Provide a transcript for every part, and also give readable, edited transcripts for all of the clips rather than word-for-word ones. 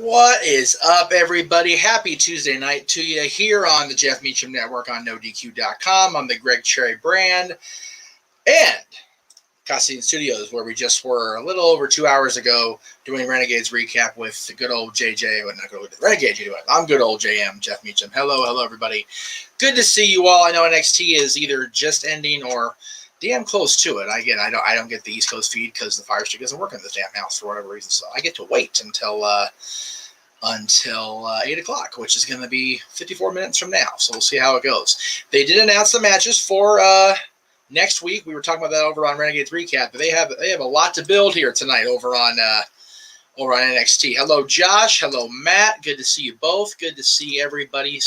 What is up, everybody? Happy Tuesday night to you here on the Jeff Meacham Network on NoDQ.com. I'm the Greg Cherry brand and Castine Studios, where we just were a little over 2 hours ago doing Renegades recap with the good old JJ. Well, not good old Renegade JJ. I'm good old JM, Jeff Meacham. Hello, everybody. Good to see you all. I know NXT is either just ending or damn close to it. Again, I don't get the East Coast feed because the Fire Stick doesn't work in this damn house for whatever reason. So I get to wait until 8 o'clock, which is going to be 54 minutes from now. So we'll see how it goes. They did announce the matches for next week. We were talking about that over on Renegades Recap, but they have a lot to build here tonight over on NXT. Hello, Josh. Hello, Matt. Good to see you both. Good to see everybody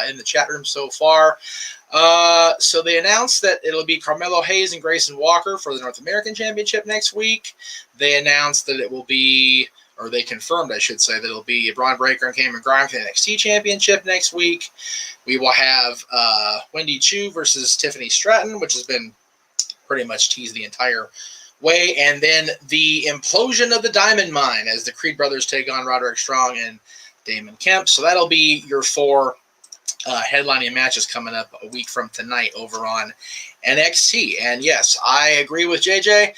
in the chat room so far. So they announced that it'll be Carmelo Hayes and Grayson Walker for the North American Championship next week. They announced that it will be, or they confirmed, I should say, that it'll be Braun Breaker and Cameron Grimes for the NXT Championship next week. We will have Wendy Chu versus Tiffany Stratton, which has been pretty much teased the entire way. And then the implosion of the Diamond Mine as the Creed brothers take on Roderick Strong and Damon Kemp. So that'll be your four headlining matches coming up a week from tonight over on NXT. And yes, I agree with JJ.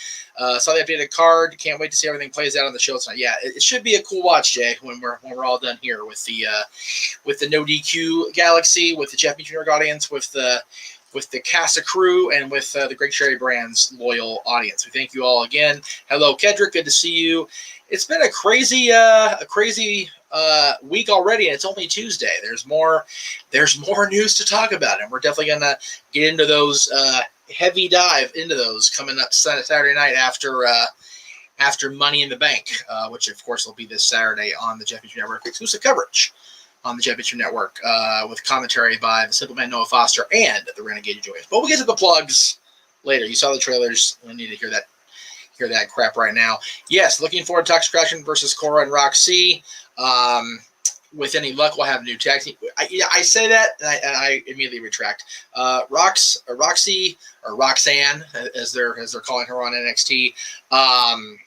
Saw the updated card. Can't wait to see everything plays out on the show tonight. Yeah, it should be a cool watch, Jay, when we're all done here with the No DQ Galaxy, with the Jeff Meacham audience, with the Casa crew, and with the Greg Cherry Brand's loyal audience. We thank you all again. Hello, Kedrick. Good to see you. It's been a crazy week already, and it's only Tuesday. There's more news to talk about, and we're definitely gonna get into those heavy dive into those coming up Saturday night after Money in the Bank, which of course will be this Saturday on the Jeff Meacham Network. Exclusive coverage on the Jeff Meacham Network with commentary by the Simple Man Noah Foster and the Renegade Joyous. But we'll get to the plugs later. You saw the trailers. We need to hear that crap right now. Yes, looking forward to Toxic Attraction versus Cora and Roxy. With any luck, we'll have a new tag team. I say that, and I immediately retract. Roxy, or Roxanne, as they're calling her on NXT. I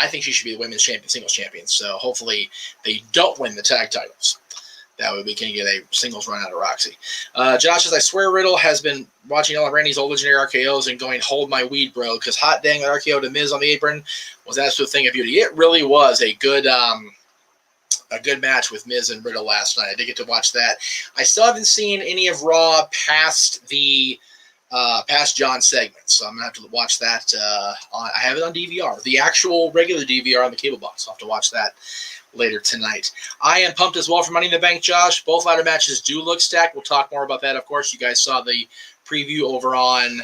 think she should be the women's singles champion. So hopefully they don't win the tag titles. That way we can get a singles run out of Roxy. Josh says, I swear Riddle has been watching all of Randy's old legendary RKOs and going, hold my weed, bro, because hot dang, that RKO to Miz on the apron was an absolute thing of beauty. It really was a good match with Miz and Riddle last night. I did get to watch that. I still haven't seen any of Raw past John's segments, so I'm going to have to watch that. I have it on DVR, the actual regular DVR on the cable box. I'll have to watch that later tonight. I am pumped as well for Money in the Bank, Josh. Both ladder matches do look stacked. We'll talk more about that, of course. You guys saw the preview over on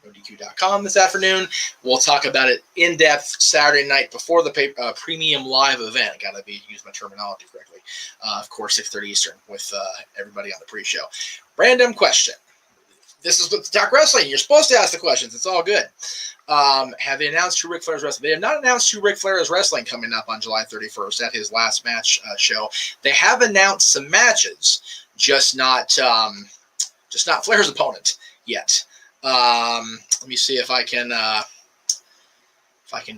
NoDQ.com this afternoon. We'll talk about it in depth Saturday night before the premium live event. Got to use my terminology correctly. Of course, 6:30 Eastern with everybody on the pre-show. Random question. This is with Talk Wrestling. You're supposed to ask the questions. It's all good. Have they announced who Ric Flair is wrestling? They have not announced who Ric Flair is wrestling coming up on July 31st at his last match show. They have announced some matches, just not Flair's opponent yet. Let me see if I can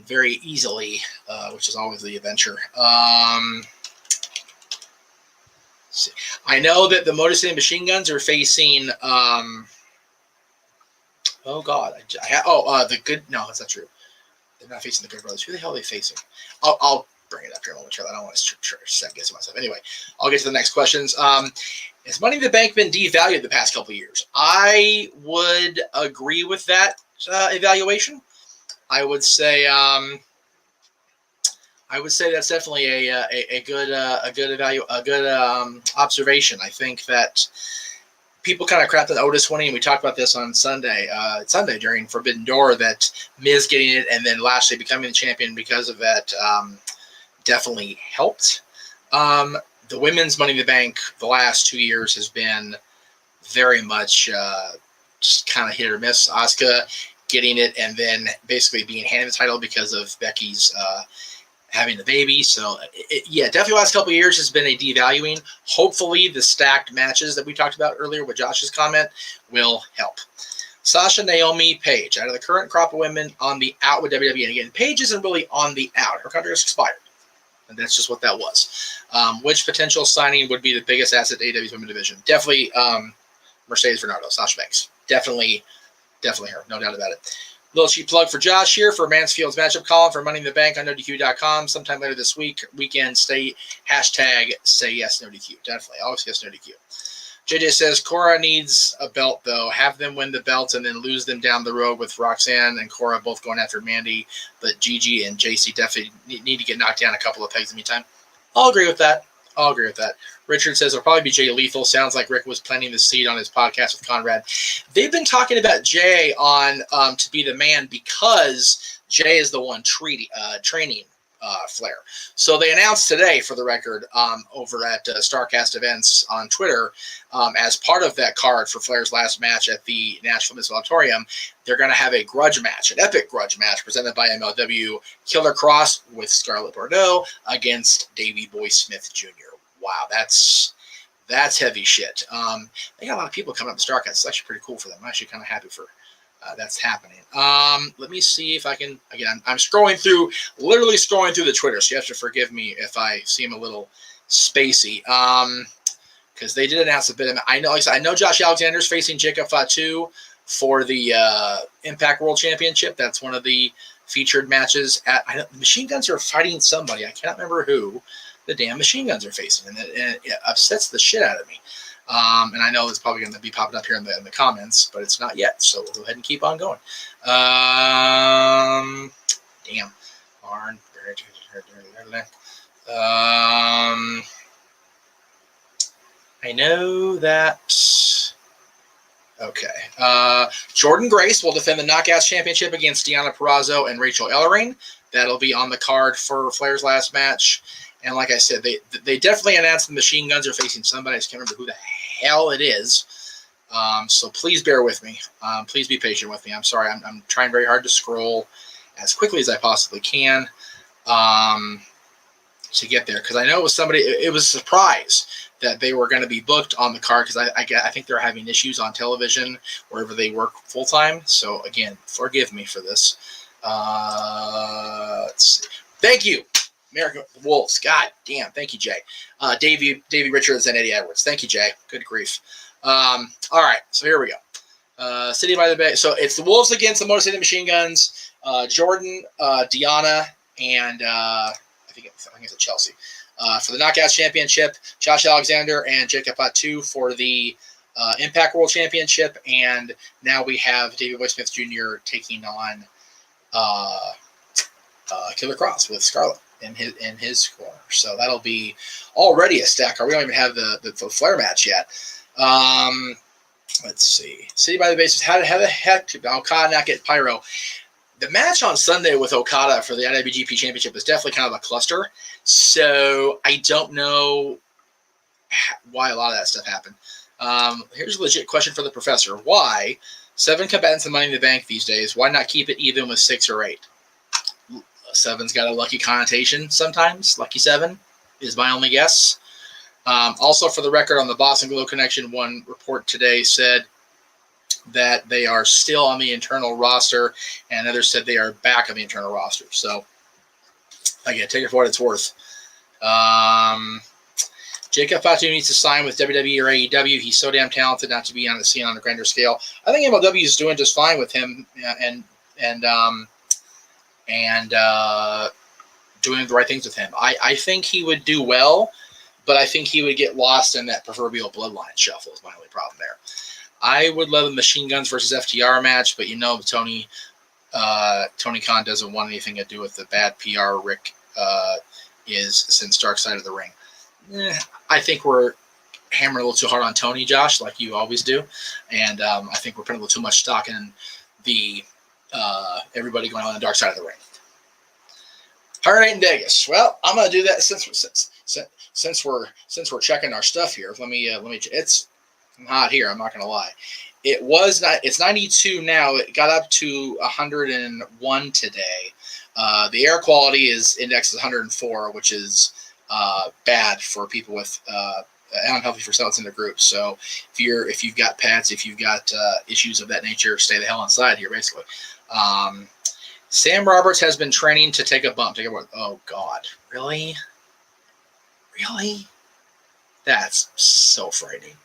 very easily, which is always the adventure. See. I know that the Motor City Machine Guns are facing. Oh God! The good. No, that's not true. They're not facing the Good Brothers. Who the hell are they facing? I'll bring it up here momentarily. I don't want to second guess myself. Anyway, I'll get to the next questions. Has Money in the Bank been devalued the past couple of years? I would agree with that evaluation. I would say that's definitely a good observation. I think that people kind of crapped on Otis winning, and we talked about this on Sunday during Forbidden Door, that Miz getting it and then Lashley becoming the champion because of that definitely helped. The women's Money in the Bank the last 2 years has been very much just kind of hit or miss. Asuka getting it and then basically being handed the title because of Becky's having the baby. So, definitely the last couple of years has been a devaluing. Hopefully the stacked matches that we talked about earlier with Josh's comment will help. Sasha, Naomi, Paige, out of the current crop of women on the out with WWE. And again, Paige isn't really on the out. Her contract is expired. And that's just what that was. Which potential signing would be the biggest asset to AEW's women's division? Definitely Mercedes Varnado, Sasha Banks. Definitely her. No doubt about it. Little cheap plug for Josh here for Mansfield's matchup column for Money in the Bank on NoDQ.com sometime later this weekend. Say yes NoDQ. Definitely. Always yes NoDQ. JJ says Cora needs a belt though. Have them win the belts and then lose them down the road with Roxanne and Cora both going after Mandy. But Gigi and JC definitely need to get knocked down a couple of pegs in the meantime. I'll agree with that. Richard says it'll probably be Jay Lethal. Sounds like Rick was planting the seed on his podcast with Conrad. They've been talking about Jay on to be the man because Jay is the one training Flair. So they announced today, for the record, over at StarCast Events on Twitter, as part of that card for Flair's last match at the Nashville Municipal Auditorium, they're going to have a grudge match, an epic grudge match presented by MLW Killer Cross with Scarlett Bordeaux against Davey Boy Smith Jr. Wow, that's heavy shit. They got a lot of people coming up to StarCast. It's actually pretty cool for them. I'm actually kind of happy for that's happening. Let me see if I can. Again, I'm literally scrolling through the Twitter, so you have to forgive me if I seem a little spacey. Because they did announce a bit of. I know Josh Alexander's facing Jacob Fatu for the Impact World Championship. That's one of the featured matches. The Machine Guns are fighting somebody. I can't remember who. The damn Machine Guns are facing, and it upsets the shit out of me. And I know it's probably going to be popping up here in the comments, but it's not yet. So we'll go ahead and keep on going. Damn. Barn. I know that. Okay. Jordan Grace will defend the Knockouts Championship against Deonna Purrazzo and Rachel Ellering. That'll be on the card for Flair's last match. And like I said, they definitely announced the Machine Guns are facing somebody. I just can't remember who the hell it is. So please bear with me. Please be patient with me. I'm sorry. I'm trying very hard to scroll as quickly as I possibly can to get there. Because I know it was somebody. It was a surprise that they were going to be booked on the card because I think they're having issues on television wherever they work full time. So again, forgive me for this. Let's see. Thank you. American Wolves. God damn. Thank you, Jay. Davey Richards and Eddie Edwards. Thank you, Jay. Good grief. All right. So here we go. City by the Bay. So it's the Wolves against the Motor City Machine Guns. Jordan, Deonna, and I think it's a Chelsea. For the Knockouts Championship, Josh Alexander and Jacob Fatu for the Impact World Championship. And now we have Davey Boy Smith Jr. taking on Killer Cross with Scarlett in his corner. So that'll be already a stack. We don't even have the Flair match yet. Let's see. City by the Bases. How the heck did Okada not get pyro? The match on Sunday with Okada for the IWGP Championship was definitely kind of a cluster. So I don't know why a lot of that stuff happened. Here's a legit question for the professor. Why 7 combatants in Money in the Bank these days? Why not keep it even with 6 or 8? 7's got a lucky connotation sometimes. Lucky 7 is my only guess. Also, for the record, on the Boston Glow Connection, one report today said that they are still on the internal roster, and others said they are back on the internal roster. So, again, take it for what it's worth. Jacob Fatu needs to sign with WWE or AEW. He's so damn talented not to be on the scene on a grander scale. I think MLW is doing just fine with him, and doing the right things with him. I think he would do well, but I think he would get lost in that proverbial bloodline shuffle is my only problem there. I would love the Machine Guns versus FTR match, but Tony Khan doesn't want anything to do with the bad PR Rick is since Dark Side of the Ring. I think we're hammering a little too hard on Tony, Josh, like you always do. And I think we're putting a little too much stock in the everybody going on the Dark Side of the Ring. 108 in Vegas. Well, I'm going to do that since we're checking our stuff here. Let me. It's hot here. I'm not going to lie. It's 92 now. It got up to 101 today. The air quality is index is 104, which is bad for people with unhealthy for cells in the group. So if you've got pets, if you've got issues of that nature, stay the hell inside here, basically. Sam Roberts has been training to take a bump. Oh God, really? Really? That's so frightening.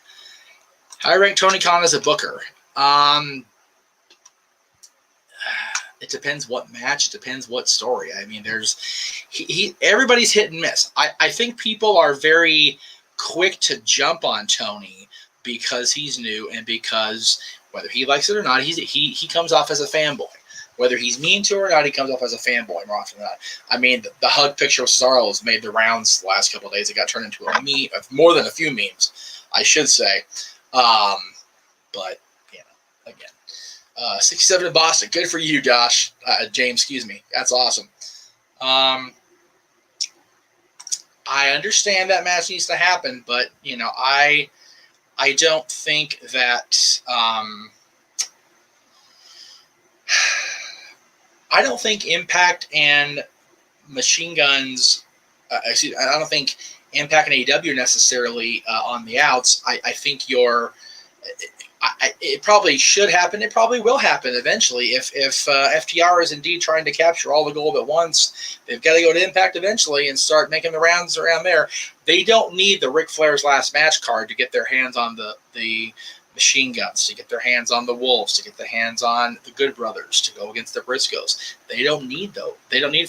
How I rank Tony Khan as a booker? It depends what match. It depends what story. I mean, everybody's hit and miss. I think people are very quick to jump on Tony because he's new and because whether he likes it or not, he comes off as a fanboy. Whether he's mean to her or not, he comes off as a fanboy more often than not. I mean, the hug picture with Cesaro has made the rounds the last couple of days. It got turned into a meme, more than a few memes, I should say. But, again. 67 in Boston. Good for you, Josh. James, excuse me. That's awesome. I understand that match needs to happen, but, I don't think that... I don't think Impact and Machine Guns... I don't think Impact and AEW necessarily on the outs. I think it probably should happen. It probably will happen eventually. If FTR is indeed trying to capture all the gold at once, they've got to go to Impact eventually and start making the rounds around there. They don't need the Ric Flair's last match card to get their hands on the Machine Guns, to get their hands on the Wolves, to get their hands on the Good Brothers, to go against the Briscoes. They don't need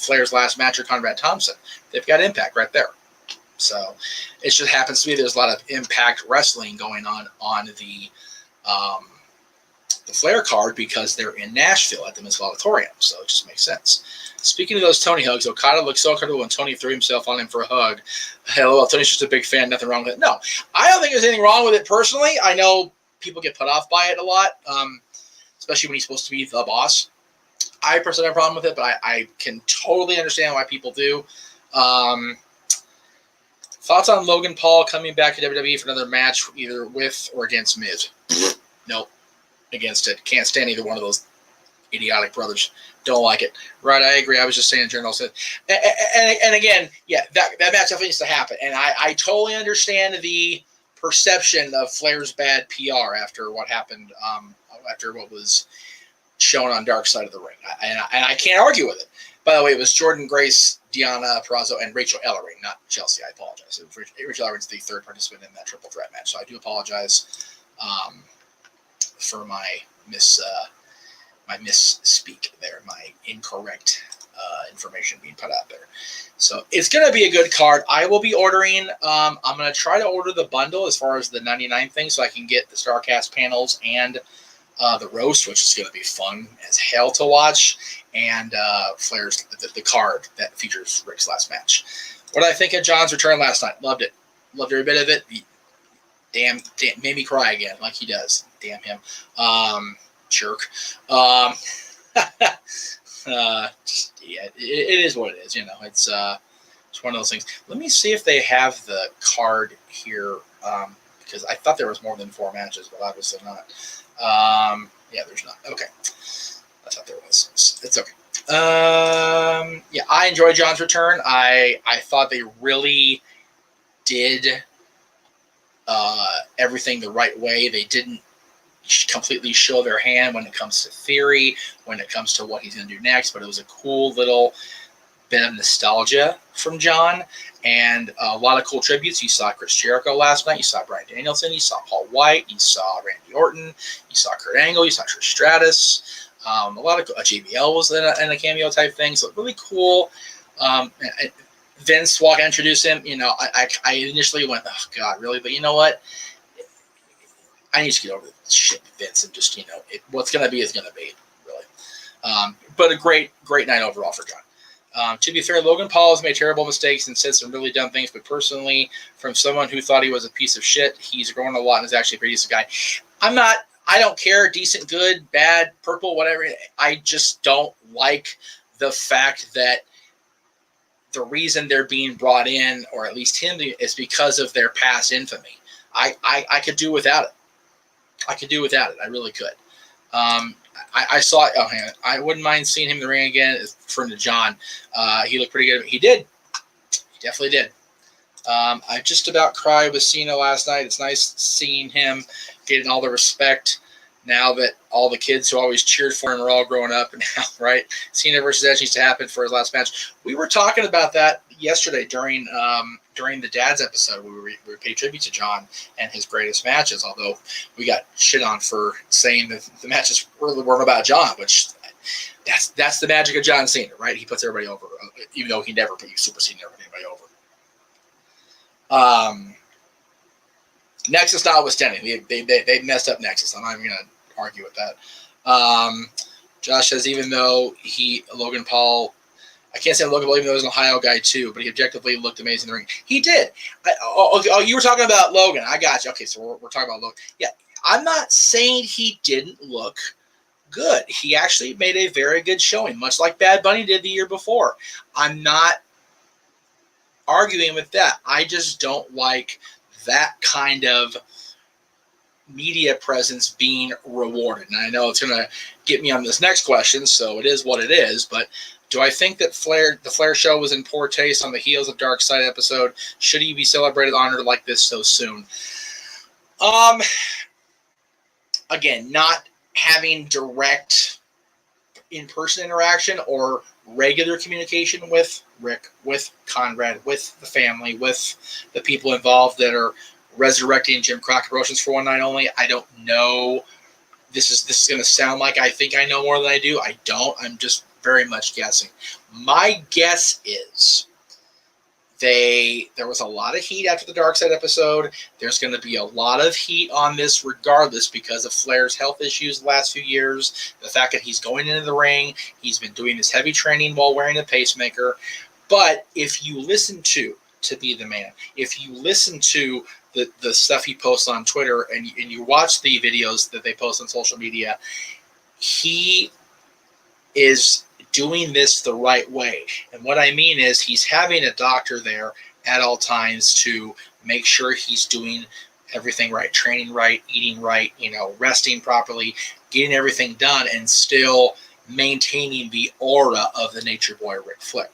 Flair's last match or Conrad Thompson. They've got Impact right there. So it just happens to be there's a lot of Impact wrestling going on the Flair card because they're in Nashville at the Municipal Auditorium, so it just makes sense. Speaking of those Tony hugs, Okada looked so uncomfortable when Tony threw himself on him for a hug. Hello, Tony's just a big fan, nothing wrong with it. No, I don't think there's anything wrong with it personally. I know people get put off by it a lot, especially when he's supposed to be the boss. I personally have a problem with it, but I can totally understand why people do. Thoughts on Logan Paul coming back to WWE for another match, either with or against Miz? Nope. Against it. Can't stand either one of those idiotic brothers. Don't like it. Right, I agree. I was just saying in general. And again, yeah, that match definitely needs to happen. And I totally understand the perception of Flair's bad PR after what happened, after what was shown on Dark Side of the Ring. And I can't argue with it. By the way, it was Jordan Grace, Deonna Purrazzo, and Rachel Ellering, not Chelsea. I apologize. Rachel Ellering's the third participant in that triple threat match, so I do apologize for my misspeak there, my incorrect information being put out there. So it's going to be a good card. I will be ordering. I'm going to try to order the bundle as far as the 99 thing, so I can get the StarCast panels and the roast, which is going to be fun as hell to watch, and Flair's the card that features Rick's last match. What did I think of John's return last night? Loved it. Loved every bit of it. Damn, made me cry again, like he does. Damn him. Jerk. Yeah, it is what it is. It's one of those things. Let me see if they have the card here, because I thought there was more than 4 matches, but obviously not. Yeah, there's not. Okay. I thought there was. It's okay. Yeah, I enjoyed John's return. I thought they really did everything the right way. They didn't completely show their hand when it comes to theory, when it comes to what he's going to do next, but it was a cool little bit of nostalgia from John and a lot of cool tributes. You saw Chris Jericho last night. You saw Bryan Danielson. You saw Paul White. You saw Randy Orton. You saw Kurt Angle. You saw Trish Stratus. A lot of JBL was in a cameo type thing. So really cool. Vince walked and introduced him. I initially went, oh God, really? But you know what? I need to get over the shit with Vince and just, what's going to be is going to be, really. But a great night overall for John. To be fair, Logan Paul has made terrible mistakes and said some really dumb things, but personally, from someone who thought he was a piece of shit, he's grown a lot and is actually a pretty decent guy. I don't care, decent, good, bad, purple, whatever. I just don't like the fact that the reason they're being brought in, or at least him, is because of their past infamy. I could do without it. I really could. I saw it. Oh, hang on. I wouldn't mind seeing him in the ring again. Referring to John, he looked pretty good. He did. He definitely did. I just about cried with Cena last night. It's nice seeing him getting all the respect now that all the kids who always cheered for him are all growing up now, right? Cena versus Edge needs to happen for his last match. We were talking about that yesterday during the Dad's episode, we paid tribute to John and his greatest matches. Although we got shit on for saying that the matches really weren't about John, which that's the magic of John Cena, right? He puts everybody over, even though he never put Super Cena anybody over. Nexus notwithstanding, they messed up Nexus. I'm not even gonna argue with that. Josh says even though Logan Paul. I can't say Logan Paul, even though he was an Ohio guy too, but he objectively looked amazing in the ring. He did. You were talking about Logan. I got you. Okay, so we're talking about Logan. Yeah, I'm not saying he didn't look good. He actually made a very good showing, much like Bad Bunny did the year before. I'm not arguing with that. I just don't like that kind of media presence being rewarded. And I know it's going to get me on this next question, so it is what it is, but do I think that the Flair show was in poor taste on the heels of Dark Side episode? Should he be celebrated, honored like this so soon? Again, not having direct in-person interaction or regular communication with Rick, with Conrad, with the family, with the people involved that are resurrecting Jim Crockett Promotions for one night only. I don't know. This is going to sound like I think I know more than I do. I don't. I'm just very much guessing. My guess is there was a lot of heat after the Dark Side episode. There's going to be a lot of heat on this regardless because of Flair's health issues the last few years. The fact that he's going into the ring, he's been doing this heavy training while wearing a pacemaker. But if you listen to Be the Man, if you listen to the stuff he posts on Twitter and you watch the videos that they post on social media, he is doing this the right way. And what I mean is he's having a doctor there at all times to make sure he's doing everything right, training right, eating right, resting properly, getting everything done, and still maintaining the aura of the Nature Boy Ric Flair.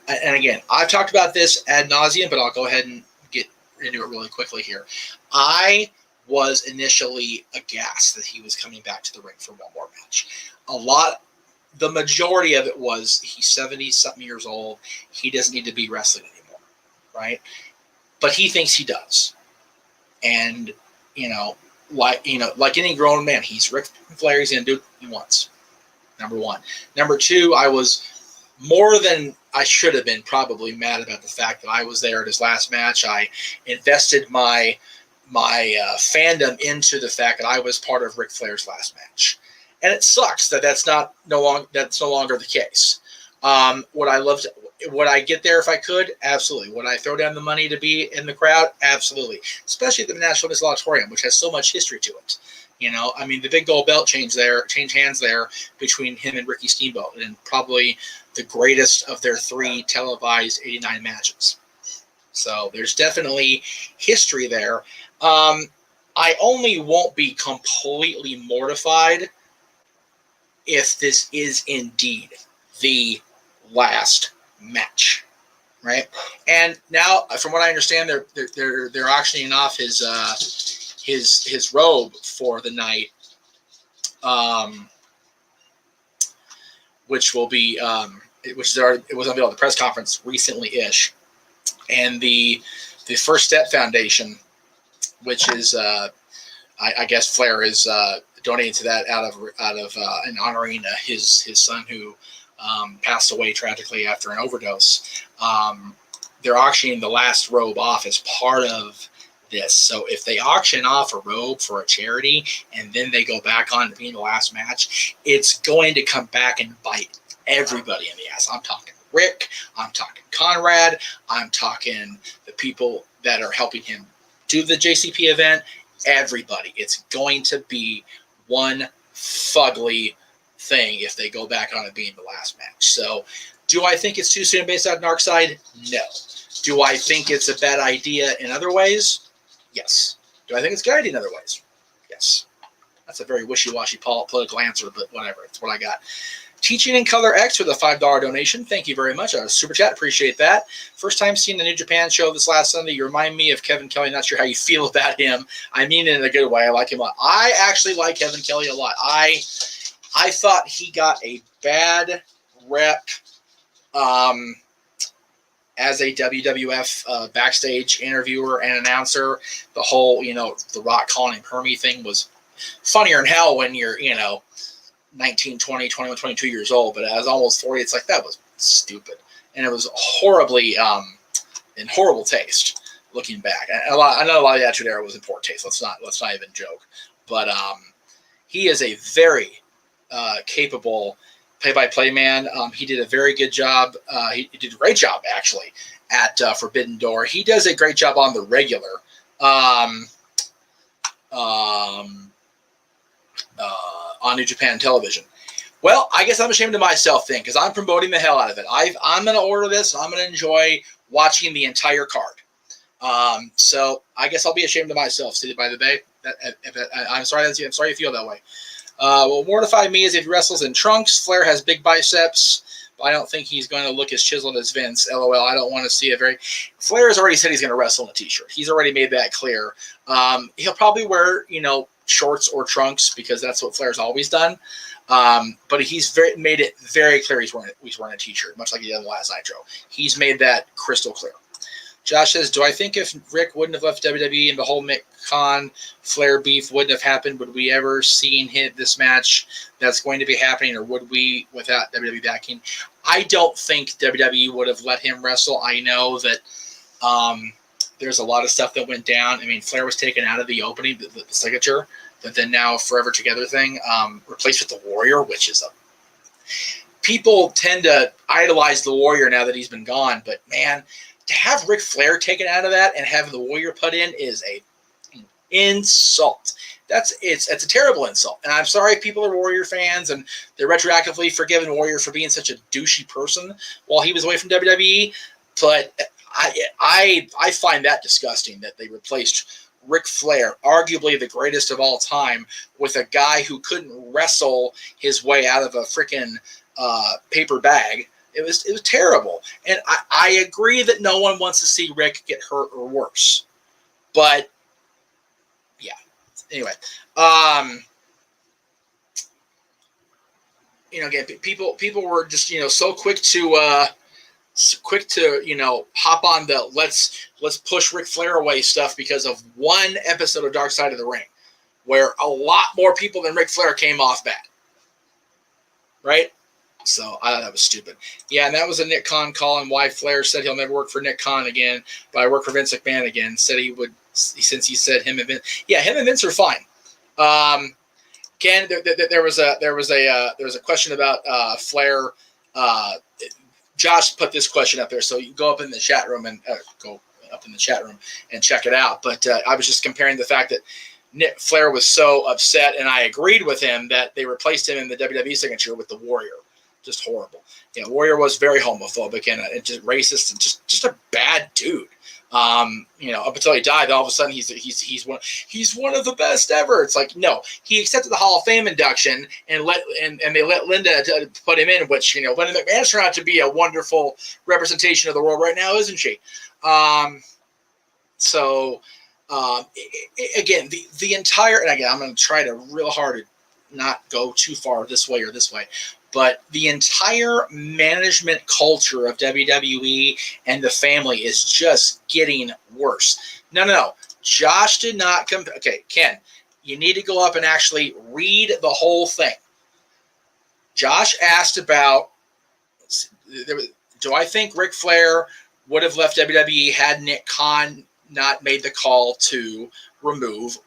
And again, I've talked about this ad nauseum, but I'll go ahead and get into it really quickly here. I was initially aghast that he was coming back to the ring for one more match. The majority of it was he's 70-something years old. He doesn't need to be wrestling anymore, right? But he thinks he does. And, like any grown man, he's Ric Flair. He's going to do what he wants. Number one. Number two, I was more than I should have been probably mad about the fact that I was there at his last match. I invested my fandom into the fact that I was part of Ric Flair's last match. And it sucks that that's no longer the case. Would I get there if I could? Absolutely. Would I throw down the money to be in the crowd? Absolutely. Especially at the National Missile Auditorium, which has so much history to it. The big gold belt changed hands there between him and Ricky Steamboat, and probably the greatest of their 3 televised 89 matches. So there's definitely history there. I only won't be completely mortified if this is indeed the last match, right? And now, from what I understand, they're auctioning off his robe for the night, which will be it was unveiled at the press conference recently-ish, and the First Step Foundation, which is I guess Flair is donating to that out of and honoring his son who passed away tragically after an overdose. They're auctioning the last robe off as part of this. So if they auction off a robe for a charity and then they go back on to being the last match, it's going to come back and bite everybody in the ass. I'm talking Rick, I'm talking Conrad, I'm talking the people that are helping him do the JCP event, everybody. It's going to be one fugly thing if they go back on it being the last match. So do I think it's too soon based on Dark Side? No. Do I think it's a bad idea in other ways? Yes. Do I think it's a good idea in other ways? Yes. That's a very wishy-washy political answer, but whatever. It's what I got. Teaching in Color X with a $5 donation. Thank you very much. Super chat. Appreciate that. First time seeing the New Japan show this last Sunday. You remind me of Kevin Kelly. Not sure how you feel about him. I mean it in a good way. I like him a lot. I actually like Kevin Kelly a lot. I thought he got a bad rep as a WWF backstage interviewer and announcer. The whole, the Rock calling him Hermie thing was funnier than hell when you're, 19, 20, 21, 22 years old. But as almost 40, it's like, that was stupid. And it was horribly in horrible taste looking back. I know a lot of the Attitude Era was in poor taste. Let's not even joke. But he is a very capable play-by-play man. He did a very good job. He did a great job, actually, at Forbidden Door. He does a great job on the regular. On New Japan Television. Well, I guess I'm ashamed of myself then, because I'm promoting the hell out of it. I'm going to order this, and I'm going to enjoy watching the entire card. So I guess I'll be ashamed of myself, Seated by the Bay. I'm sorry. I'm sorry you feel that way. What mortified me is if he wrestles in trunks. Flair has big biceps, but I don't think he's going to look as chiseled as Vince. LOL. I don't want to see a very. Flair has already said he's going to wrestle in a t-shirt. He's already made that clear. He'll probably wear, shorts or trunks because that's what Flair's always done. But he's made it very clear he's wearing a t-shirt, much like he did in the last Nitro. He's made that crystal clear. Josh says, do I think if Rick wouldn't have left WWE and the whole Mick Khan Flair beef wouldn't have happened, would we ever seen this match that's going to be happening, or would we without WWE backing? I don't think WWE would have let him wrestle. I know that there's a lot of stuff that went down. I mean, Flair was taken out of the opening, the signature, but then now Forever Together thing, replaced with the Warrior, which is people tend to idolize the Warrior now that he's been gone, but man, to have Ric Flair taken out of that and have the Warrior put in is an insult. It's a terrible insult. And I'm sorry if people are Warrior fans and they're retroactively forgiving Warrior for being such a douchey person while he was away from WWE. But I find that disgusting that they replaced Ric Flair, arguably the greatest of all time, with a guy who couldn't wrestle his way out of a freaking paper bag. It was terrible. And I agree that no one wants to see Rick get hurt or worse. But yeah. Anyway. Again, people were just, so quick to hop on the let's push Ric Flair away stuff because of one episode of Dark Side of the Ring, where a lot more people than Ric Flair came off bad. Right? So I thought that was stupid. Yeah, and that was a Nick Khan call, and why Flair said he'll never work for Nick Khan again, but I work for Vince McMahon again. Said he would, since he said him and Vince. Yeah, him and Vince are fine. Ken, there was a question about Flair. Josh put this question up there, so you go up in the chat room and check it out. But I was just comparing the fact that Nick Flair was so upset, and I agreed with him that they replaced him in the WWE signature with the Warrior. Just horrible. Yeah, Warrior was very homophobic and just racist and just a bad dude. Up until he died, all of a sudden he's one of the best ever. It's like, no, he accepted the Hall of Fame induction and they let Linda put him in, which Linda McMahon's turned out to be a wonderful representation of the world right now, isn't she? Again, the entire, and again, I'm going to try to real hard to not go too far this way or this way. But the entire management culture of WWE and the family is just getting worse. No. Josh did not come. Okay, Ken, you need to go up and actually read the whole thing. Josh asked about, do I think Ric Flair would have left WWE had Nick Khan not made the call to remove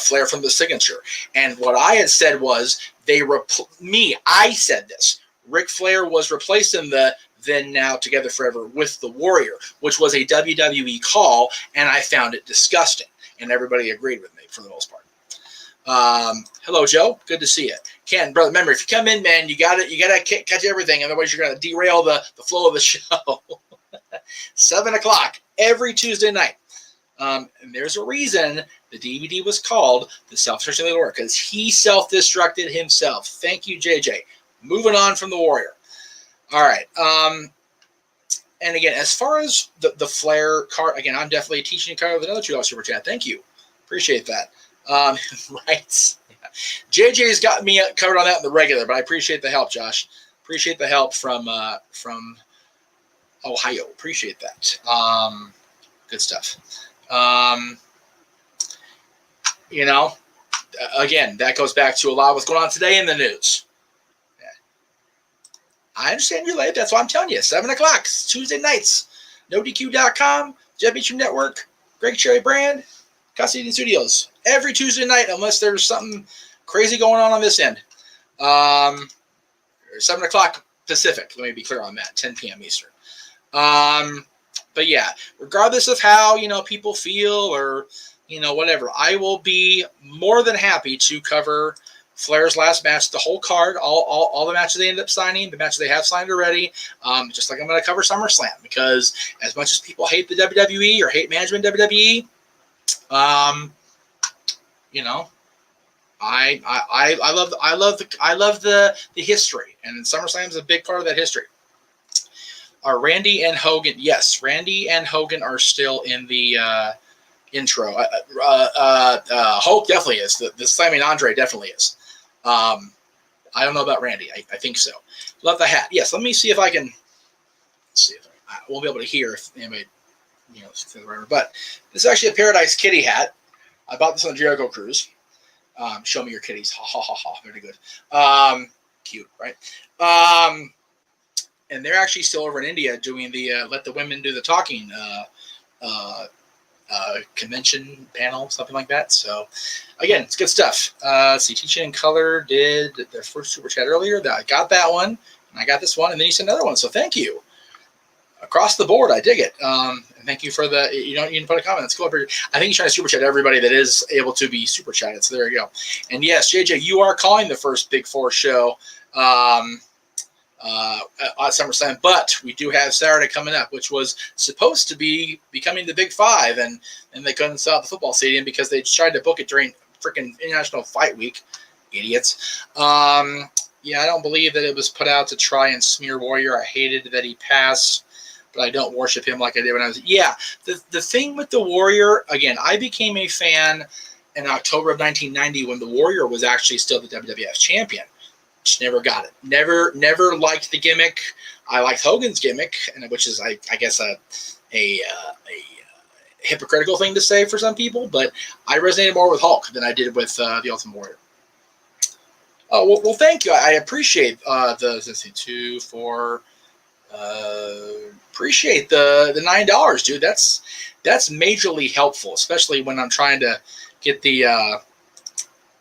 Flair from the signature? And what I had said was I said this. Ric Flair was replaced in the Then Now Together Forever with the Warrior, which was a WWE call, and I found it disgusting. And everybody agreed with me for the most part. Hello, Joe. Good to see you. Ken, brother, remember, if you come in, man, you gotta catch everything, otherwise you're gonna derail the flow of the show. 7:00 every Tuesday night. And there's a reason the DVD was called The Self-Destruction Legal Order, because he self-destructed himself. Thank you, JJ. Moving on from the Warrior. All right. And again, as far as the Flair card, again, I'm definitely teaching a card with another $2 super chat. Thank you. Appreciate that. Right. Yeah. JJ's got me covered on that in the regular, but I appreciate the help, Josh. Appreciate the help from Ohio. Appreciate that. Good stuff. You know, again, that goes back to a lot of what's going on today in the news. I understand you're late. That's why I'm telling you. 7 o'clock, Tuesday nights. NoDQ.com, Jeff Meacham Network, Greg Cherry Brand, Custody Studios. Every Tuesday night, unless there's something crazy going on this end. 7 o'clock Pacific. Let me be clear on that. 10 p.m. Eastern. But yeah, regardless of how, you know, people feel or, you know, whatever, I will be more than happy to cover Flair's last match, the whole card, all the matches they end up signing, the matches they have signed already, just like I'm going to cover SummerSlam, because as much as people hate the WWE or hate management WWE, you know, I love the history, and SummerSlam is a big part of that history. Are Randy and Hogan? Yes, Randy and Hogan are still in the intro. Hulk definitely is. The slamming Andre definitely is. I don't know about Randy. I think so. Love the hat. Yes, let me see if I can. See if I won't be able to hear if anybody, you know, but this is actually a Paradise Kitty hat. I bought this on the Jericho Cruise. Show me your kitties. Ha ha ha ha. Very good. Cute, right? And they're actually still over in India doing the Let the Women Do the Talking convention panel, something like that. So, again, it's good stuff. Let's see, Teaching in Color did their first super chat earlier. I got that one, and I got this one, and then you sent another one. So, thank you. Across the board, I dig it. And thank you for the, you know, you can put a comment. It's cool. I think you're trying to super chat everybody that is able to be super chatted. So, there you go. And yes, JJ, you are calling the first Big Four show at SummerSlam, but we do have Saturday coming up, which was supposed to be becoming the Big Five, and they couldn't sell out the football stadium because they tried to book it during freaking International Fight Week. Idiots. Yeah, I don't believe that it was put out to try and smear Warrior. I hated that he passed, but I don't worship him like I did when I was. Yeah, the thing with the Warrior, again, I became a fan in October of 1990 when the Warrior was actually still the WWF champion. Just never got it. Never liked the gimmick. I liked Hogan's gimmick, and which is, I guess, a hypocritical thing to say for some people, but I resonated more with Hulk than I did with the Ultimate Warrior. Oh, well, thank you. I appreciate the 2 4. Appreciate the $9, dude. That's majorly helpful, especially when I'm trying to get the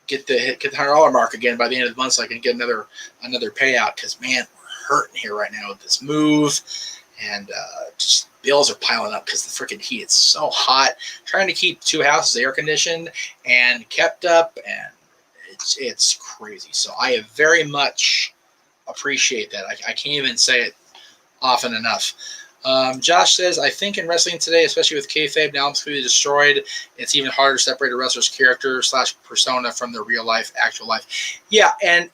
$100 mark again by the end of the month, so I can get another payout. Because man, we're hurting here right now with this move, and just bills are piling up because the freaking heat. It's so hot. Trying to keep 2 houses air conditioned and kept up, and it's crazy. So I very much appreciate that. I can't even say it often enough. Josh says, I think in wrestling today, especially with kayfabe now completely destroyed, it's even harder to separate a wrestler's character / persona from their real life, actual life. Yeah, and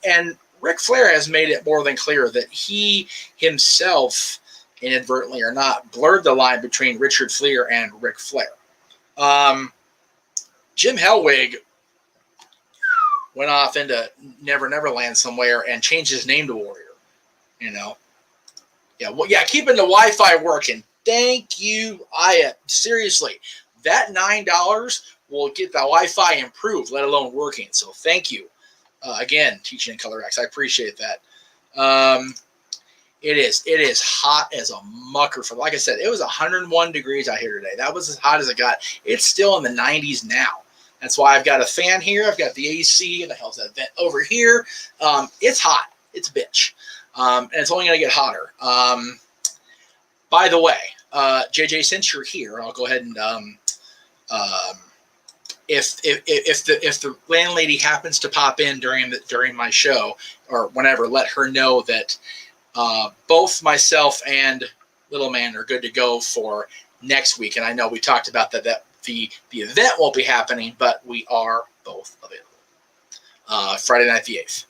Ric Flair has made it more than clear that he himself, inadvertently or not, blurred the line between Richard Fliehr and Ric Flair. Jim Hellwig went off into Never Never Land somewhere and changed his name to Warrior, you know. Yeah, well, yeah, keeping the Wi-Fi working. Thank you, Aya. Seriously, that $9 will get the Wi-Fi improved, let alone working. So thank you. Again, Teaching in Color X. I appreciate that. It is hot as a mucker. Like I said, it was 101 degrees out here today. That was as hot as it got. It's still in the 90s now. That's why I've got a fan here. I've got the AC. And the hell's that vent over here? It's hot. It's a bitch. And it's only going to get hotter. By the way, JJ, since you're here, I'll go ahead and if the landlady happens to pop in during my show or whenever, let her know that both myself and Little Man are good to go for next week. And I know we talked about that the event won't be happening, but we are both available. Friday night the 8th.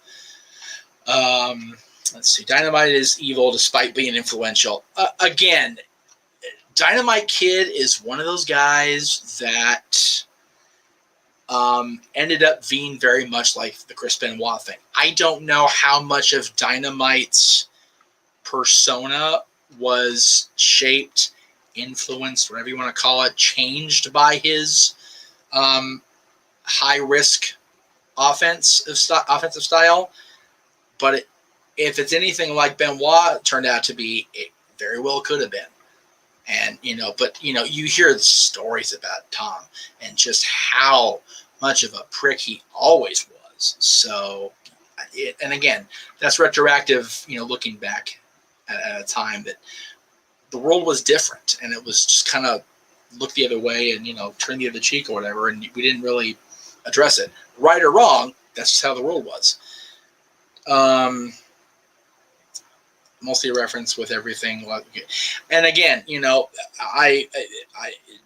Let's see. Dynamite is evil despite being influential. Again, Dynamite Kid is one of those guys that ended up being very much like the Chris Benoit thing. I don't know how much of Dynamite's persona was shaped, influenced, whatever you want to call it, changed by his high risk offensive style. But if it's anything like Benoit turned out to be, it very well could have been. And, but, you hear the stories about Tom and just how much of a prick he always was. So, and again, that's retroactive, looking back at a time that the world was different and it was just kind of look the other way and, turn the other cheek or whatever. And we didn't really address it. Right or wrong, that's just how the world was. Mostly a reference with everything. And again,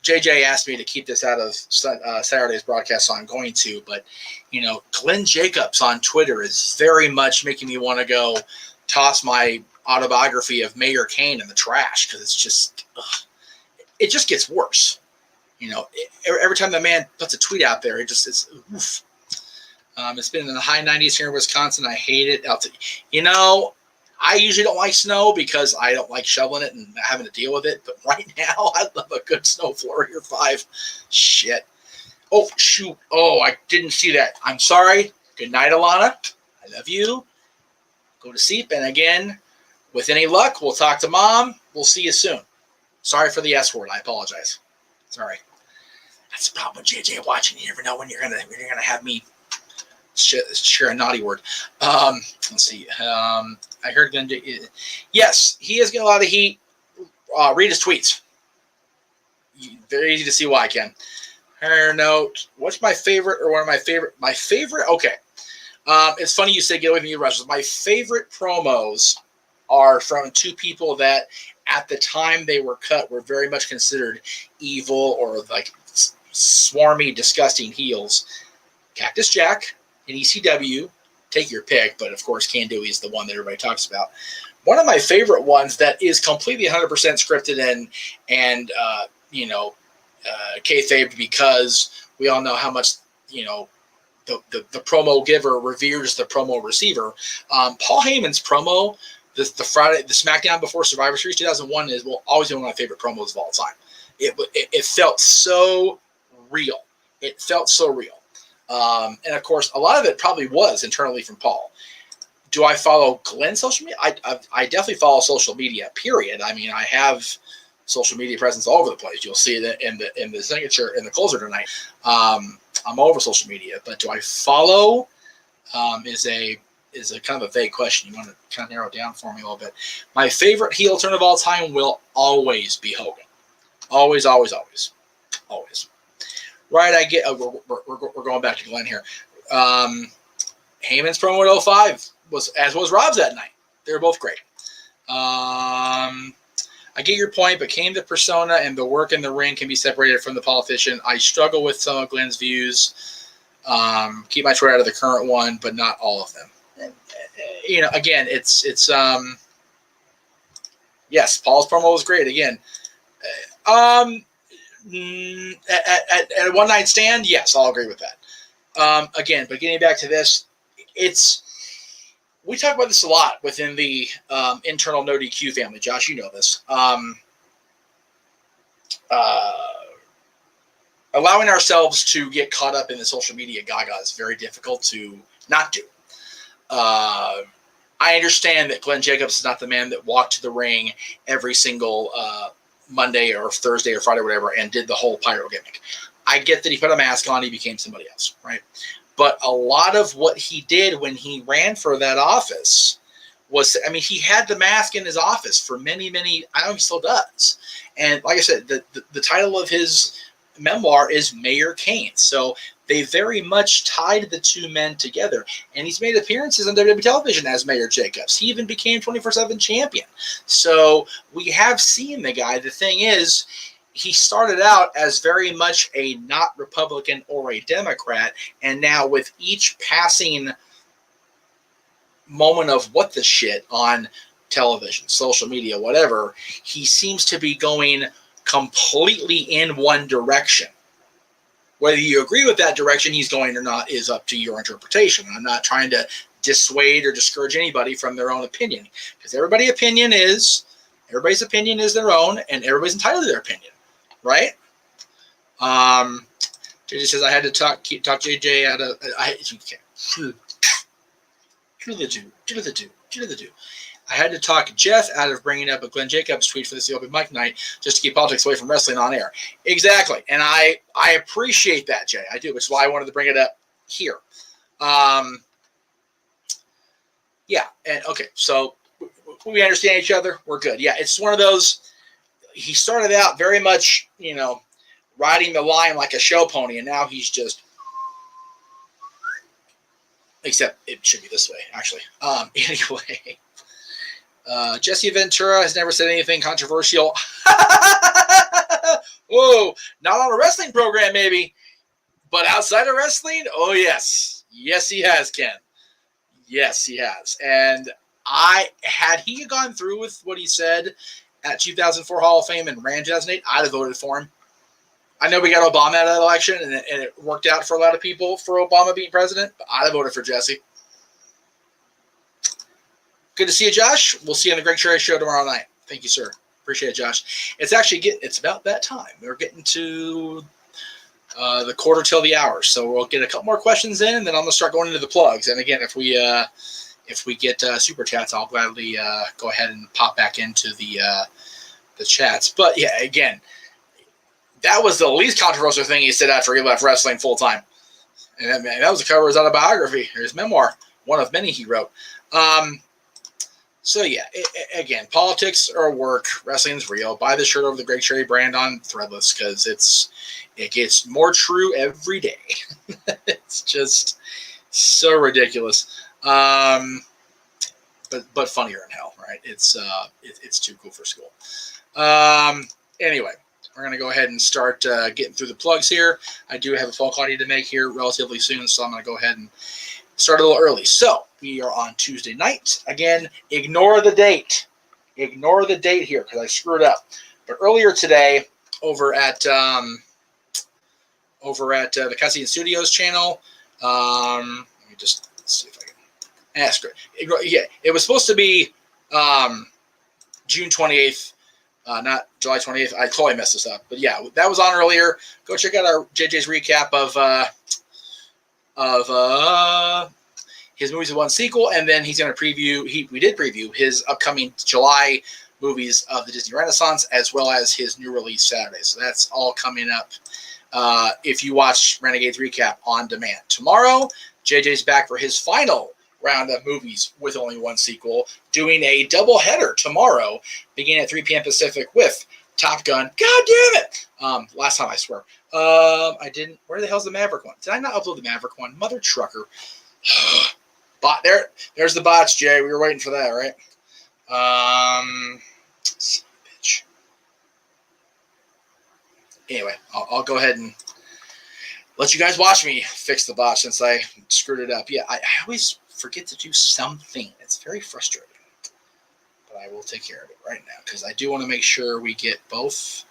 JJ asked me to keep this out of Saturday's broadcast, so I'm going to. But, Glenn Jacobs on Twitter is very much making me want to go toss my autobiography of Mayor Kane in the trash because it's just, it just gets worse. Every time the man puts a tweet out there, it's oof. It's been in the high 90s here in Wisconsin. I hate it. I usually don't like snow because I don't like shoveling it and having to deal with it. But right now, I love a good snow flurry or 5. Shit. Oh, shoot. Oh, I didn't see that. I'm sorry. Good night, Alana. I love you. Go to sleep. And again, with any luck, we'll talk to Mom. We'll see you soon. Sorry for the S word. I apologize. Sorry. That's the problem with JJ watching. You never know when you're gonna have me share a naughty word. Let's see. I heard Glenn. Yes, he is getting a lot of heat. Read his tweets. Very easy to see why, Ken. Her note. What's my favorite or one of my favorite? My favorite. Okay. It's funny you say get away from you wrestlers. My favorite promos are from two people that at the time they were cut were very much considered evil or like swarmy, disgusting heels. Cactus Jack in ECW, take your pick, but of course Can Dewey is the one that everybody talks about. One of my favorite ones that is completely 100% scripted and kayfabe because we all know how much the promo giver reveres the promo receiver. Paul Heyman's promo, the SmackDown before Survivor Series 2001 will always be one of my favorite promos of all time. It felt so real. It felt so real. And of course, a lot of it probably was internally from Paul. Do I follow Glenn's social media? I definitely follow social media, period. I mean, I have social media presence all over the place. You'll see that in the signature, in the closer tonight. I'm all over social media, but do I follow is a kind of a vague question. You want to kind of narrow it down for me a little bit. My favorite heel turn of all time will always be Hogan. Always, always, always. Always. Right, I get. We're going back to Glenn here. Heyman's promo at 05 was Rob's that night. They were both great. I get your point, but came the persona and the work in the ring can be separated from the politician. I struggle with some of Glenn's views. Keep my Twitter out of the current one, but not all of them. Again, it's yes, Paul's promo was great. Again, at a one night stand, yes, I'll agree with that. Again, but getting back to this, we talk about this a lot within the internal No DQ family. Josh, you know this. Allowing ourselves to get caught up in the social media gaga is very difficult to not do. I understand that Glenn Jacobs is not the man that walked to the ring every single Monday or Thursday or Friday or whatever and did the whole pyro gimmick. I get that he put a mask on, he became somebody else, right? But a lot of what he did when he ran for that office was, he had the mask in his office for many, many, I know he still does. And like I said, the title of his memoir is Mayor Kane. So they very much tied the two men together. And he's made appearances on WWE television as Mayor Jacobs. He even became 24/7 champion. So we have seen the guy. The thing is, he started out as very much a not Republican or a Democrat. And now with each passing moment of what the shit on television, social media, whatever, he seems to be going completely in one direction. Whether you agree with that direction he's going or not is up to your interpretation. I'm not trying to dissuade or discourage anybody from their own opinion, because everybody's opinion is Everybody's opinion is their own, and everybody's entitled to their opinion, right? JJ says I had to talk JJ out of I had to talk Jeff out of bringing up a Glenn Jacobs tweet for this open mic night just to keep politics away from wrestling on air. Exactly, and I appreciate that, Jay. I do, which is why I wanted to bring it up here. Yeah, and okay, so we understand each other. We're good. Yeah, it's one of those. He started out very much, riding the line like a show pony, and now he's just. Except it should be this way, actually. Anyway, Jesse Ventura has never said anything controversial. Whoa, not on a wrestling program, maybe, but outside of wrestling, oh yes, yes he has, Ken. Yes, he has. And had he gone through with what he said at 2004 Hall of Fame and ran 2008, I'd have voted for him. I know we got Obama out of that election, and it worked out for a lot of people for Obama being president, but I'd have voted for Jesse. Good to see you, Josh. We'll see you on the Greg Cherry Show tomorrow night. Thank you, sir. Appreciate it, Josh. It's about that time. We're getting to the quarter till the hour, so we'll get a couple more questions in, and then I'm gonna start going into the plugs. And again, if we get super chats, I'll gladly go ahead and pop back into the chats. But yeah, again, that was the least controversial thing he said after he left wrestling full time, and that was the cover of his autobiography, or his memoir, one of many he wrote. So yeah, again, politics are work, wrestling's real. Buy the shirt over the Greg Cherry brand on Threadless because it gets more true every day. It's just so ridiculous, but funnier in hell, right? It's too cool for school. Anyway, we're gonna go ahead and start getting through the plugs here. I do have a phone call I need to make here relatively soon, so I'm gonna go ahead and start a little early. So we are on Tuesday night. Again, ignore the date. Ignore the date here because I screwed up. But earlier today, over at the Cassian Studios channel, let me just see if I can ask it. Yeah, it was supposed to be June 28th, not July 28th. I totally messed this up. But yeah, that was on earlier. Go check out our JJ's recap of his movies with one sequel, and then he's going to preview. We did preview his upcoming July movies of the Disney Renaissance, as well as his new release Saturday. So that's all coming up. If you watch Renegade's recap on demand tomorrow, JJ's back for his final round of movies with only one sequel, doing a double header tomorrow, beginning at 3 p.m. Pacific with Top Gun. God damn it! Last time I swear. I didn't. Where the hell's the Maverick one? Did I not upload the Maverick one? Mother trucker. Bot there's the bots, Jay. We were waiting for that, right? Bitch. Anyway, I'll go ahead and let you guys watch me fix the bot since I screwed it up. Yeah, I always forget to do something. It's very frustrating. But I will take care of it right now because I do want to make sure we get both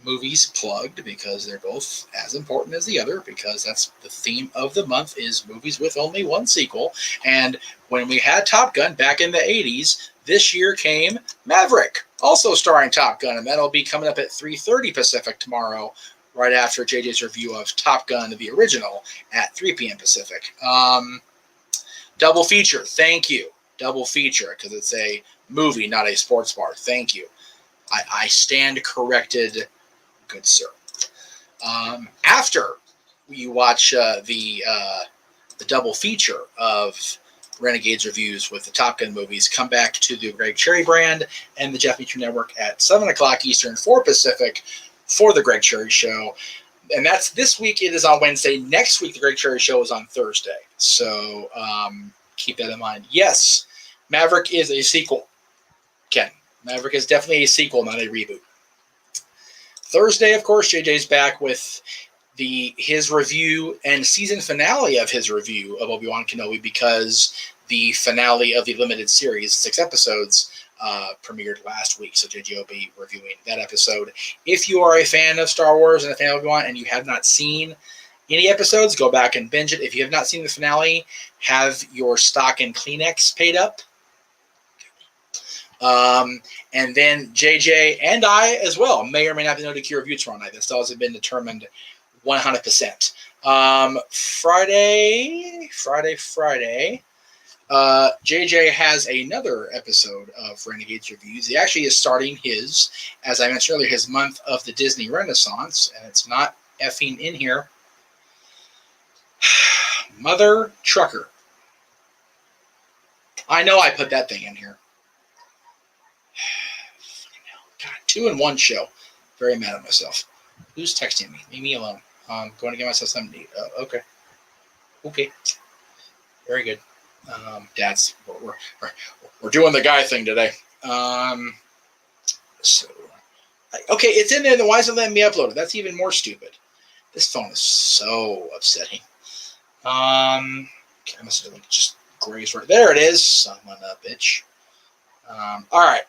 movies plugged because they're both as important as the other, because that's the theme of the month is movies with only one sequel. And when we had Top Gun back in the 80s, this year came Maverick, also starring Top Gun, and that'll be coming up at 3:30 Pacific tomorrow, right after JJ's review of Top Gun, the original, at 3 p.m. Pacific. Double feature, thank you. Double feature, because it's a movie, not a sports bar. Thank you. I stand corrected, good sir. After you watch the double feature of Renegade's reviews with the Top Gun movies, come back to the Greg Cherry brand and the Jeff Meacham Network at 7 o'clock Eastern, 4 Pacific for the Greg Cherry Show. And that's this week. It is on Wednesday. Next week, the Greg Cherry Show is on Thursday. So keep that in mind. Yes, Maverick is a sequel. Ken, Maverick is definitely a sequel, not a reboot. Thursday, of course, JJ's back with his review and season finale of his review of Obi-Wan Kenobi, because the finale of the limited series, 6 episodes, premiered last week. So JJ will be reviewing that episode. If you are a fan of Star Wars and a fan of Obi-Wan and you have not seen any episodes, go back and binge it. If you have not seen the finale, have your stock and Kleenex paid up. And then JJ and I as well may or may not be no DQ review tomorrow night. That still hasn't been determined 100%. Friday. JJ has another episode of Renegades Reviews. He actually is starting his, as I mentioned earlier, his month of the Disney Renaissance, and it's not effing in here. Mother Trucker. I know I put that thing in here. God, 2 in 1 show. Very mad at myself. Who's texting me? Leave me alone. Going to get myself something to eat. Okay. Okay. Very good. Dad's we're doing the guy thing today. So okay, it's in there. Then why isn't it letting me upload it? That's even more stupid. This phone is so upsetting. I must have just grazed right there. It is. Son of a bitch. All right.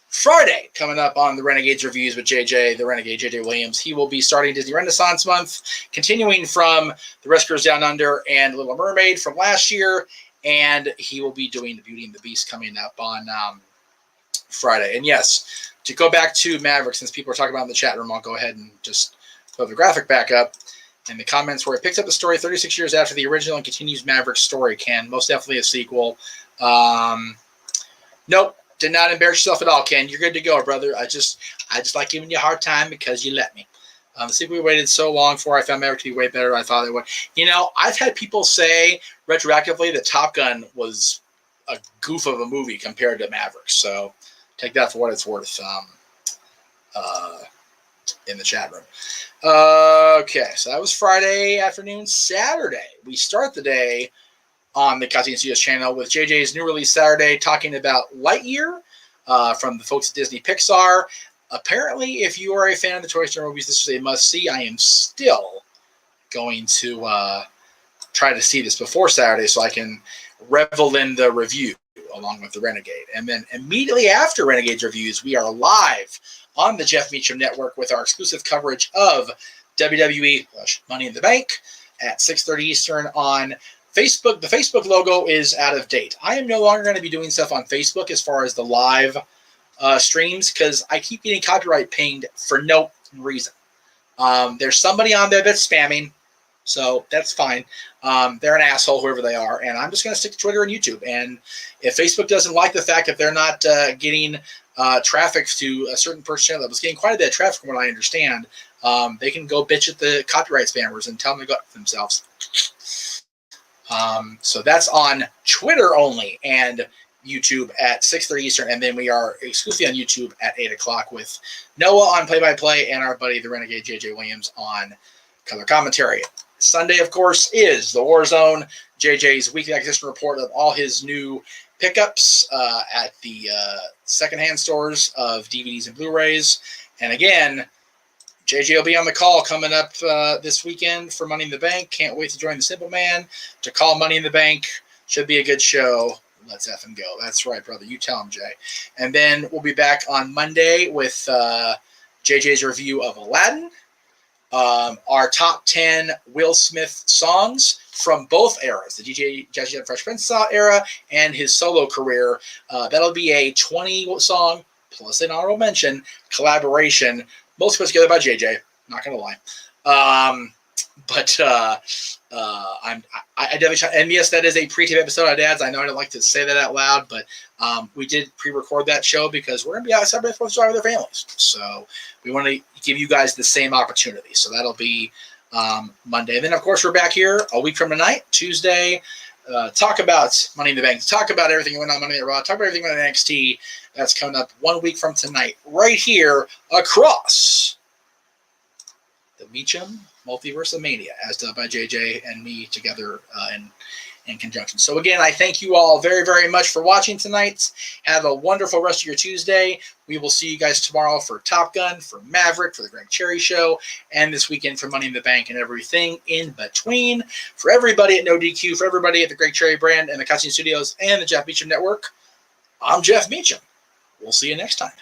Friday, coming up on the Renegades Reviews with JJ, the Renegade JJ Williams. He will be starting Disney Renaissance Month, continuing from The Rescuers Down Under and Little Mermaid from last year, and he will be doing The Beauty and the Beast coming up on Friday. And yes, to go back to Maverick, since people are talking about it in the chat room, I'll go ahead and just throw the graphic back up. In the comments where it picks up the story 36 years after the original and continues Maverick's story, Ken. Most definitely a sequel. Nope. Did not embarrass yourself at all, Ken. You're good to go, brother. I just like giving you a hard time because you let me. The sequel we waited so long for, I found Maverick to be way better than I thought it would. You know, I've had people say retroactively that Top Gun was a goof of a movie compared to Maverick. So take that for what it's worth in the chat room. Okay, so that was Friday afternoon. Saturday, we start the day on the Cartoon Studios channel with JJ's new release Saturday, talking about Lightyear from the folks at Disney Pixar. Apparently, if you are a fan of the Toy Story movies, this is a must-see. I am still going to try to see this before Saturday so I can revel in the review along with the Renegade. And then immediately after Renegade's reviews, we are live on the Jeff Meacham Network with our exclusive coverage of WWE Money in the Bank at 6:30 Eastern on Facebook. The Facebook logo is out of date. I am no longer going to be doing stuff on Facebook as far as the live streams because I keep getting copyright pinged for no reason. There's somebody on there that's spamming, so that's fine. They're an asshole, whoever they are, and I'm just going to stick to Twitter and YouTube. And if Facebook doesn't like the fact that they're not getting traffic to a certain person channel that was getting quite a bit of traffic from what I understand, they can go bitch at the copyright spammers and tell them to go f themselves. So that's on Twitter only and YouTube at 6:30 Eastern, and then we are exclusively on YouTube at 8 o'clock with Noah on play-by-play and our buddy the Renegade JJ Williams on color commentary. Sunday, of course, is the War Zone, JJ's weekly acquisition report of all his new pickups at the secondhand stores of DVDs and Blu-rays. And again, JJ will be on the call coming up this weekend for Money in the Bank. Can't wait to join the Simple Man to call Money in the Bank. Should be a good show. Let's effing go. That's right, brother. You tell him, Jay. And then we'll be back on Monday with JJ's review of Aladdin. Our top 10 Will Smith songs from both eras, the DJ Jazzy Jeff Fresh Prince era and his solo career. That'll be a 20-song plus an honorable mention collaboration, most put together by JJ. Not gonna lie, but I definitely try. And yes, that is a pre-tape episode of Dads. I know I don't like to say that out loud, but we did pre-record that show because we're gonna be outside by the 4th of July with our families, so we want to give you guys the same opportunity. So that'll be Monday. And then, of course, we're back here a week from tonight, Tuesday. Talk about Money in the Bank. Talk about everything that went on Monday Night Raw. Talk about everything that went on NXT. That's coming up 1 week from tonight, right here across the Meacham Multiverse of Mania, as done by JJ and me together in conjunction. So again, I thank you all very, very much for watching tonight. Have a wonderful rest of your Tuesday. We will see you guys tomorrow for Top Gun, for Maverick, for the Greg Cherry Show, and this weekend for Money in the Bank and everything in between. For everybody at No DQ, for everybody at the Greg Cherry brand and the Cartoon Studios and the Jeff Meacham Network, I'm Jeff Meacham. We'll see you next time.